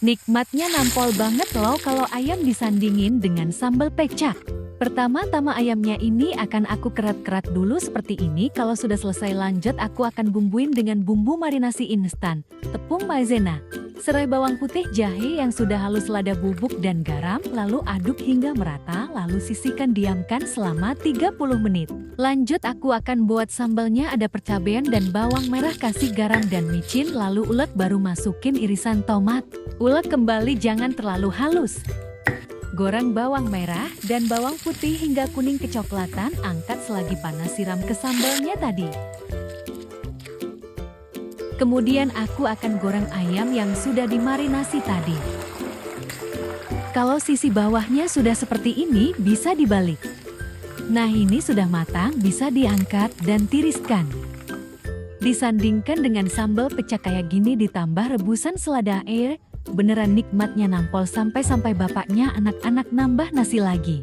Nikmatnya nampol banget loh kalau ayam disandingin dengan sambal pecak. Pertama-tama ayamnya ini akan aku kerat-kerat dulu seperti ini. Kalau sudah selesai lanjut aku akan bumbuin dengan bumbu marinasi instan, tepung maizena, serai bawang putih, jahe yang sudah halus, lada bubuk dan garam. Lalu aduk hingga merata, lalu sisihkan, diamkan selama 30 menit. Lanjut aku akan buat sambalnya, ada percabean dan bawang merah, kasih garam dan micin, lalu ulek baru masukin irisan tomat. Ulek kembali, jangan terlalu halus. Goreng bawang merah dan bawang putih hingga kuning kecoklatan, angkat selagi panas, siram ke sambalnya tadi. Kemudian aku akan goreng ayam yang sudah dimarinasi tadi. Kalau sisi bawahnya sudah seperti ini, bisa dibalik. Nah ini sudah matang, bisa diangkat dan tiriskan. Disandingkan dengan sambal pecak kayak gini ditambah rebusan selada air, beneran nikmatnya nampol sampai bapaknya anak-anak nambah nasi lagi.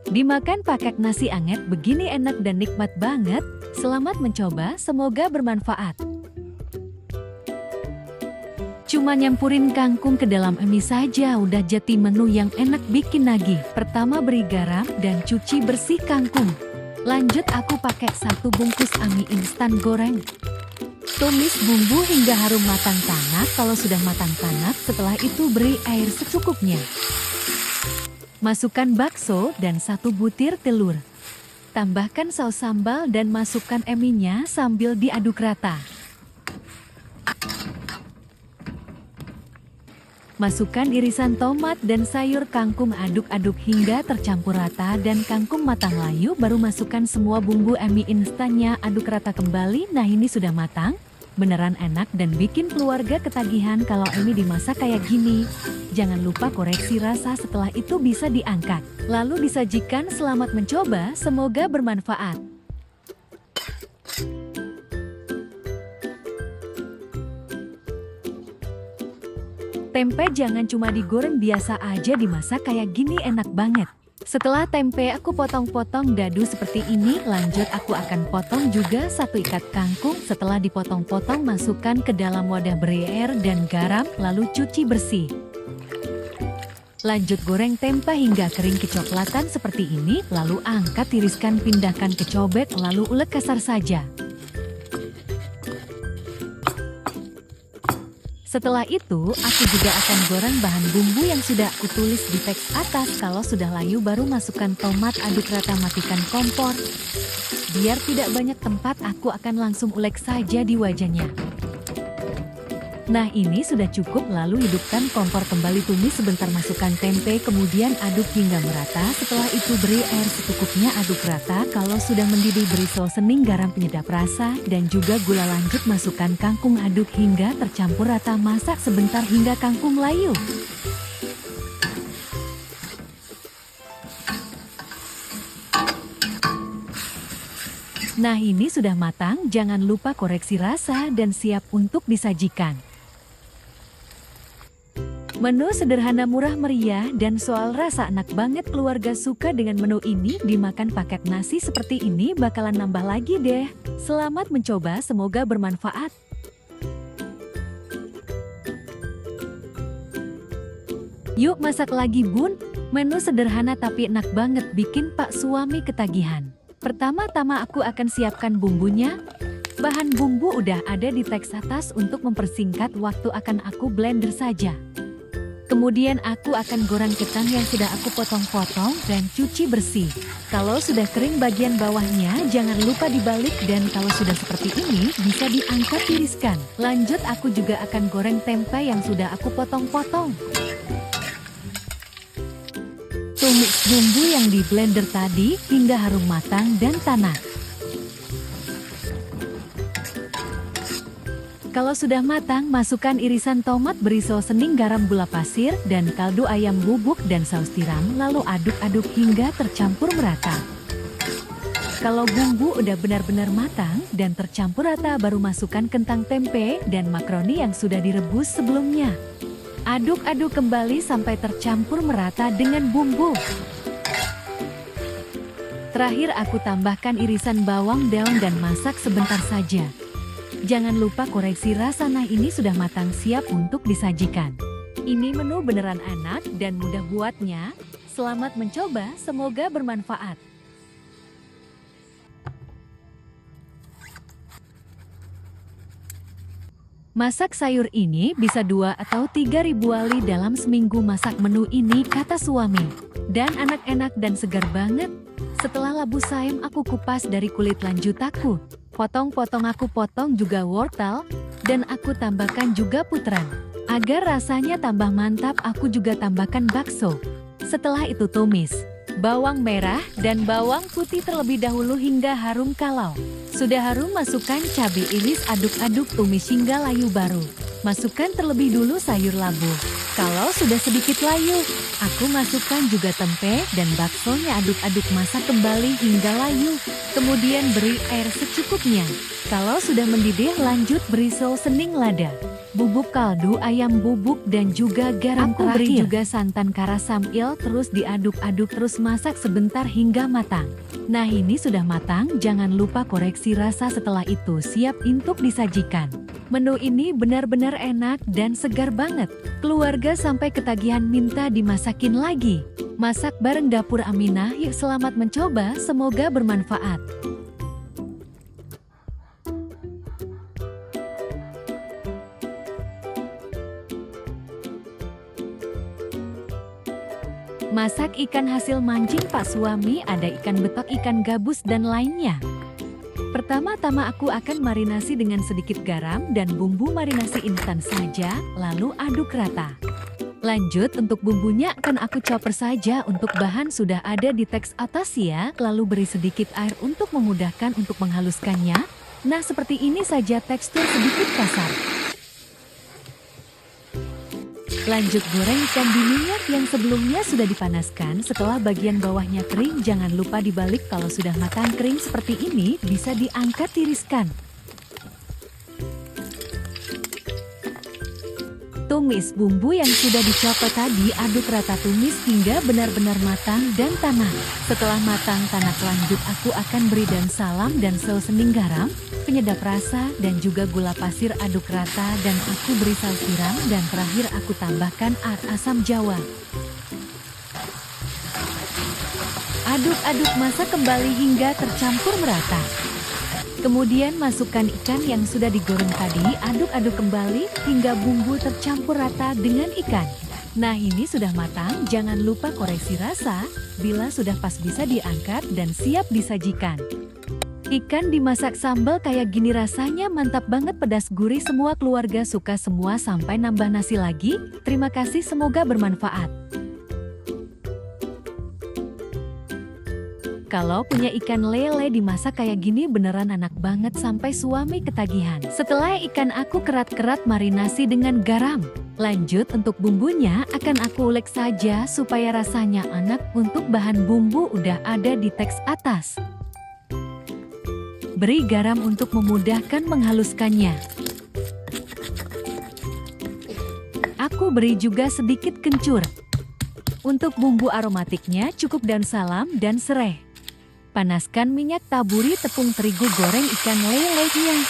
Dimakan pakai nasi anget begini enak dan nikmat banget. Selamat mencoba, semoga bermanfaat. Cuma nyampurin kangkung ke dalam mie saja udah jadi menu yang enak bikin nagih. Pertama beri garam dan cuci bersih kangkung. Lanjut aku pakai 1 bungkus mie instan goreng. Tumis bumbu hingga harum matang tanak. Kalau sudah matang tanak, setelah itu beri air secukupnya. Masukkan bakso dan 1 butir telur. Tambahkan saus sambal dan masukkan mie-nya sambil diaduk rata. Masukkan irisan tomat dan sayur kangkung, aduk-aduk hingga tercampur rata dan kangkung matang layu, baru masukkan semua bumbu mie instannya, aduk rata kembali. Nah ini sudah matang, beneran enak dan bikin keluarga ketagihan kalau mie dimasak kayak gini. Jangan lupa koreksi rasa, setelah itu bisa diangkat. Lalu disajikan. Selamat mencoba, semoga bermanfaat. Tempe jangan cuma digoreng biasa aja, dimasak kayak gini enak banget. Setelah tempe aku potong-potong dadu seperti ini, lanjut aku akan potong juga 1 ikat kangkung. Setelah dipotong-potong, masukkan ke dalam wadah, beri air dan garam, lalu cuci bersih. Lanjut goreng tempe hingga kering kecoklatan seperti ini, lalu angkat, tiriskan, pindahkan ke cobek, lalu ulek kasar saja. Setelah itu, aku juga akan goreng bahan bumbu yang sudah aku tulis di teks atas. Kalau sudah layu baru masukkan tomat, aduk rata, matikan kompor. Biar tidak banyak tempat, aku akan langsung ulek saja di wajahnya. Nah ini sudah cukup, lalu hidupkan kompor kembali, tumis sebentar, masukkan tempe, kemudian aduk hingga merata. Setelah itu beri air secukupnya, aduk rata. Kalau sudah mendidih beri seasoning, garam penyedap rasa, dan juga gula. Lanjut masukkan kangkung, aduk hingga tercampur rata, masak sebentar hingga kangkung layu. Nah ini sudah matang, jangan lupa koreksi rasa dan siap untuk disajikan. Menu sederhana, murah meriah, dan soal rasa enak banget. Keluarga suka dengan menu ini, dimakan pakai nasi seperti ini bakalan nambah lagi deh. Selamat mencoba, semoga bermanfaat. Yuk masak lagi bun, menu sederhana tapi enak banget bikin pak suami ketagihan. Pertama-tama aku akan siapkan bumbunya. Bahan bumbu udah ada di teks atas, untuk mempersingkat waktu akan aku blender saja. Kemudian aku akan goreng ketan yang sudah aku potong-potong dan cuci bersih. Kalau sudah kering bagian bawahnya jangan lupa dibalik, dan kalau sudah seperti ini bisa diangkat, tiriskan. Lanjut aku juga akan goreng tempe yang sudah aku potong-potong. Tumis bumbu yang di blender tadi hingga harum matang dan tanak. Kalau sudah matang, masukkan irisan tomat, beri seasoning, garam, gula pasir, dan kaldu ayam bubuk dan saus tiram, lalu aduk-aduk hingga tercampur merata. Kalau bumbu udah benar-benar matang dan tercampur rata, baru masukkan kentang, tempe, dan makaroni yang sudah direbus sebelumnya. Aduk-aduk kembali sampai tercampur merata dengan bumbu. Terakhir aku tambahkan irisan bawang daun dan masak sebentar saja. Jangan lupa koreksi rasa. Nah ini sudah matang, siap untuk disajikan. Ini menu beneran enak dan mudah buatnya. Selamat mencoba, semoga bermanfaat. Masak sayur ini bisa 2 atau 3 ribu kali dalam seminggu masak menu ini, kata suami. Dan anak-enak dan segar banget. Setelah labu sayam aku kupas dari kulit, lanjut aku potong-potong, aku potong juga wortel dan aku tambahkan juga puteran. Agar rasanya tambah mantap, aku juga tambahkan bakso. Setelah itu tumis bawang merah dan bawang putih terlebih dahulu hingga harum. Kalau sudah harum, masukkan cabai iris, aduk-aduk, tumis hingga layu, baru masukkan terlebih dulu sayur labu. Kalau sudah sedikit layu, aku masukkan juga tempe dan baksonya, aduk-aduk, masak kembali hingga layu. Kemudian beri air secukupnya. Kalau sudah mendidih, lanjut beri seasoning lada, bubuk kaldu ayam bubuk dan juga garam. Aku beri juga santan kara sambil terus diaduk-aduk, terus masak sebentar hingga matang. Nah, ini sudah matang, jangan lupa koreksi rasa. Setelah itu siap untuk disajikan. Menu ini benar-benar enak dan segar banget. Keluarga sampai ketagihan minta dimasakin lagi. Masak bareng Dapur Aminah, yuk selamat mencoba, semoga bermanfaat. Masak ikan hasil mancing Pak suami, ada ikan betok, ikan gabus dan lainnya. Pertama-tama aku akan marinasi dengan sedikit garam dan bumbu marinasi instan saja, lalu aduk rata. Lanjut untuk bumbunya akan aku chopper saja, untuk bahan sudah ada di teks atas ya, lalu beri sedikit air untuk memudahkan untuk menghaluskannya. Nah, seperti ini saja, tekstur sedikit kasar. Lanjut goreng ikan di minyak yang sebelumnya sudah dipanaskan. Setelah bagian bawahnya kering, jangan lupa dibalik. Kalau sudah matang kering seperti ini, bisa diangkat, tiriskan. Tumis bumbu yang sudah dicopot tadi, aduk rata, tumis hingga benar-benar matang dan tanak. Setelah matang tanak, lanjut aku akan beri daun salam dan seasoning garam, penyedap rasa dan juga gula pasir, aduk rata dan aku beri saus tiram dan terakhir aku tambahkan air asam jawa. Aduk-aduk, masak kembali hingga tercampur merata. Kemudian masukkan ikan yang sudah digoreng tadi, aduk-aduk kembali hingga bumbu tercampur rata dengan ikan. Nah, ini sudah matang, jangan lupa koreksi rasa. Bila sudah pas bisa diangkat dan siap disajikan. Ikan dimasak sambal kayak gini rasanya mantap banget, pedas gurih, semua keluarga suka semua sampai nambah nasi lagi. Terima kasih, semoga bermanfaat. Kalau punya ikan lele dimasak kayak gini beneran enak banget sampai suami ketagihan. Setelah ikan aku kerat-kerat marinasi dengan garam. Lanjut untuk bumbunya akan aku ulek saja supaya rasanya enak. Untuk bahan bumbu udah ada di teks atas. Beri garam untuk memudahkan menghaluskannya. Aku beri juga sedikit kencur. Untuk bumbu aromatiknya cukup daun salam dan serai. Panaskan minyak, taburi tepung terigu, goreng ikan lelenya.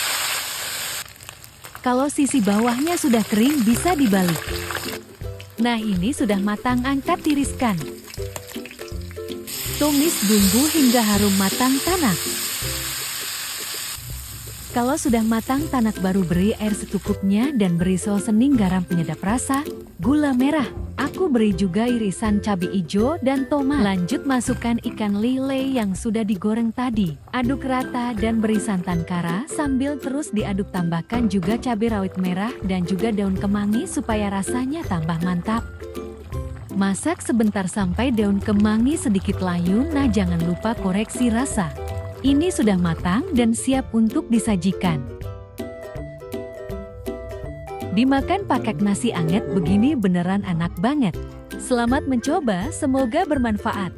Kalau sisi bawahnya sudah kering bisa dibalik. Nah, ini sudah matang, angkat, tiriskan. Tumis bumbu hingga harum, matang tanak. Kalau sudah matang tanak baru beri air secukupnya dan beri seasoning garam, penyedap rasa, gula merah. Aku beri juga irisan cabai hijau dan tomat. Lanjut masukkan ikan lele yang sudah digoreng tadi. Aduk rata dan beri santan kara sambil terus diaduk, tambahkan juga cabai rawit merah dan juga daun kemangi supaya rasanya tambah mantap. Masak sebentar sampai daun kemangi sedikit layu. Nah, jangan lupa koreksi rasa. Ini sudah matang dan siap untuk disajikan. Dimakan pakai nasi anget begini beneran enak banget. Selamat mencoba, semoga bermanfaat.